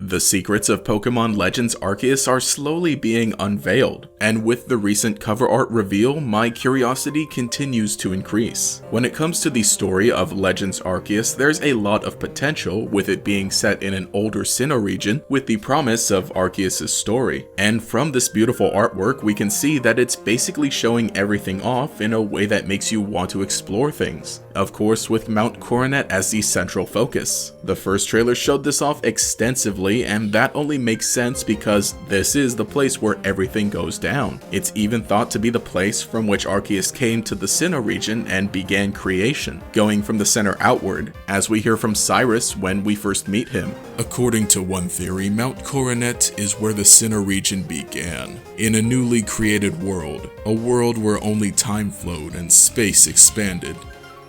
The secrets of Pokemon Legends Arceus are slowly being unveiled, and with the recent cover art reveal, my curiosity continues to increase. When it comes to the story of Legends Arceus, there's a lot of potential, with it being set in an older Sinnoh region with the promise of Arceus' story. And from this beautiful artwork, we can see that it's basically showing everything off in a way that makes you want to explore things. Of course, with Mount Coronet as the central focus. The first trailer showed this off extensively, and that only makes sense because this is the place where everything goes down. It's even thought to be the place from which Arceus came to the Sinnoh region and began creation, going from the center outward, as we hear from Cyrus when we first meet him. According to one theory, Mount Coronet is where the Sinnoh region began, in a newly created world, a world where only time flowed and space expanded.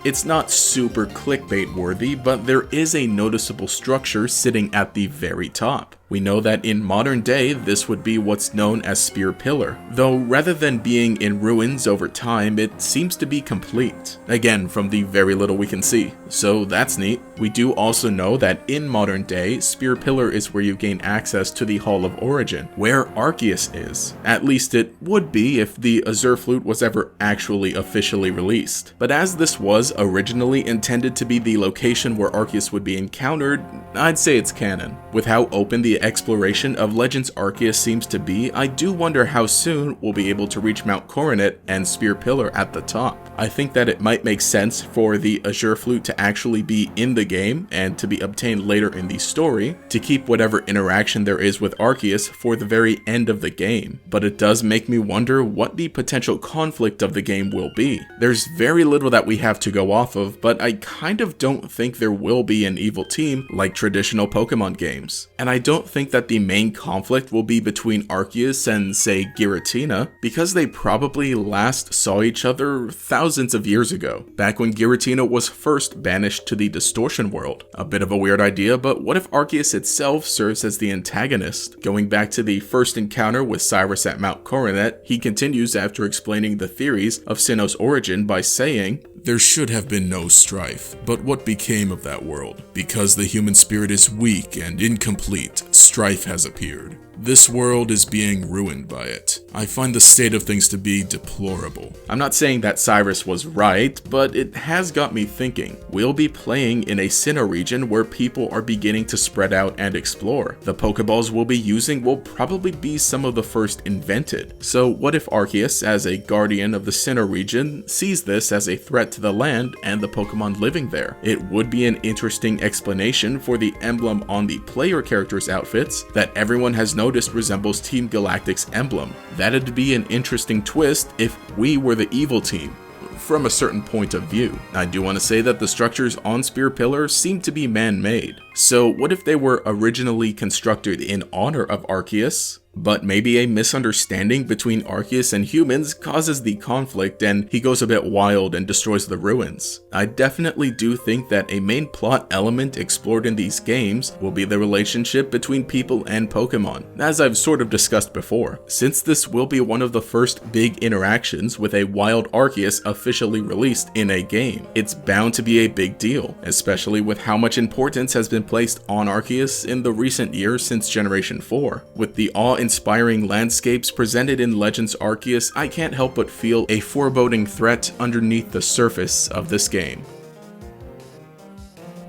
It's not super clickbait worthy, but there is a noticeable structure sitting at the very top. We know that in modern day, this would be what's known as Spear Pillar, though rather than being in ruins over time, it seems to be complete, again from the very little we can see, so that's neat. We do also know that in modern day, Spear Pillar is where you gain access to the Hall of Origin, where Arceus is. At least it would be if the Azure Flute was ever actually officially released. But as this was originally intended to be the location where Arceus would be encountered, I'd say it's canon. With how open the exploration of Legends Arceus seems to be, I do wonder how soon we'll be able to reach Mount Coronet and Spear Pillar at the top. I think that it might make sense for the Azure Flute to actually be in the game and to be obtained later in the story, to keep whatever interaction there is with Arceus for the very end of the game. But it does make me wonder what the potential conflict of the game will be. There's very little that we have to go off of, but I kind of don't think there will be an evil team like traditional Pokemon games. And I don't think that the main conflict will be between Arceus and, say, Giratina, because they probably last saw each other thousands of years ago, back when Giratina was first banished to the Distortion World. A bit of a weird idea, but what if Arceus itself serves as the antagonist? Going back to the first encounter with Cyrus at Mount Coronet, he continues after explaining the theories of Sinnoh's origin by saying, "There should have been no strife, but what became of that world? Because the human spirit is weak and incomplete, strife has appeared. This world is being ruined by it. I find the state of things to be deplorable." I'm not saying that Cyrus was right, but it has got me thinking. We'll be playing in a Sinnoh region where people are beginning to spread out and explore. The Pokeballs we'll be using will probably be some of the first invented. So what if Arceus, as a guardian of the Sinnoh region, sees this as a threat to the land and the Pokemon living there? It would be an interesting explanation for the emblem on the player characters' outfits that everyone has noticed resembles Team Galactic's emblem. That'd be an interesting twist if we were the evil team, from a certain point of view. I do want to say that the structures on Spear Pillar seem to be man-made. So what if they were originally constructed in honor of Arceus, but maybe a misunderstanding between Arceus and humans causes the conflict and he goes a bit wild and destroys the ruins? I definitely do think that a main plot element explored in these games will be the relationship between people and Pokemon, as I've sort of discussed before. Since this will be one of the first big interactions with a wild Arceus officially released in a game, it's bound to be a big deal, especially with how much importance has been placed on Arceus in the recent years since Generation 4. With the awe-inspiring landscapes presented in Legends Arceus, I can't help but feel a foreboding threat underneath the surface of this game.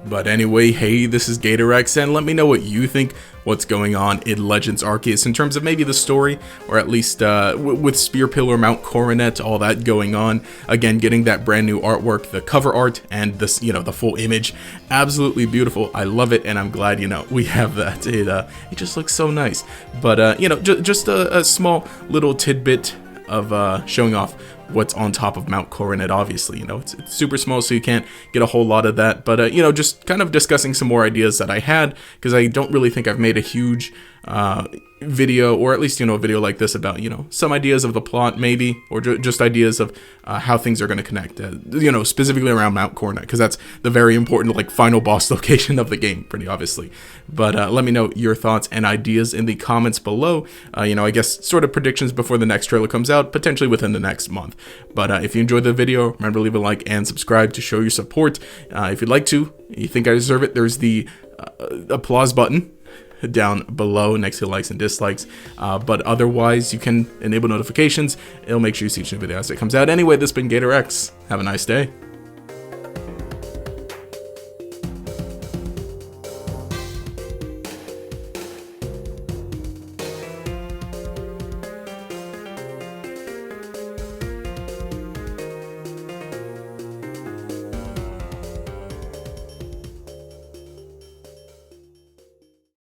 But anyway, hey, this is GatorX, and let me know what you think what's going on in Legends Arceus in terms of maybe the story, or at least with Spear Pillar, Mount Coronet, all that going on. Again, getting that brand new artwork, the cover art, and this, the full image, absolutely beautiful. I love it, and I'm glad, we have that. It just looks so nice. But, just a small little tidbit of showing off what's on top of Mount Coronet. Obviously, it's super small, so you can't get a whole lot of that, but just kind of discussing some more ideas that I had, because I don't really think I've made a huge video, or at least a video like this about some ideas of the plot, maybe, or just ideas of how things are going to connect, specifically around Mount Coronet, because that's the very important final boss location of the game, pretty obviously. But let me know your thoughts and ideas in the comments below. I guess sort of predictions before the next trailer comes out, potentially within the next month. But if you enjoyed the video, remember to leave a like and subscribe to show your support. If you'd like to, you think I deserve it, there's the applause button down below next to likes and dislikes. But otherwise, you can enable notifications. It'll make sure you see each new video as it comes out. Anyway, this has been GatorX. Have a nice day.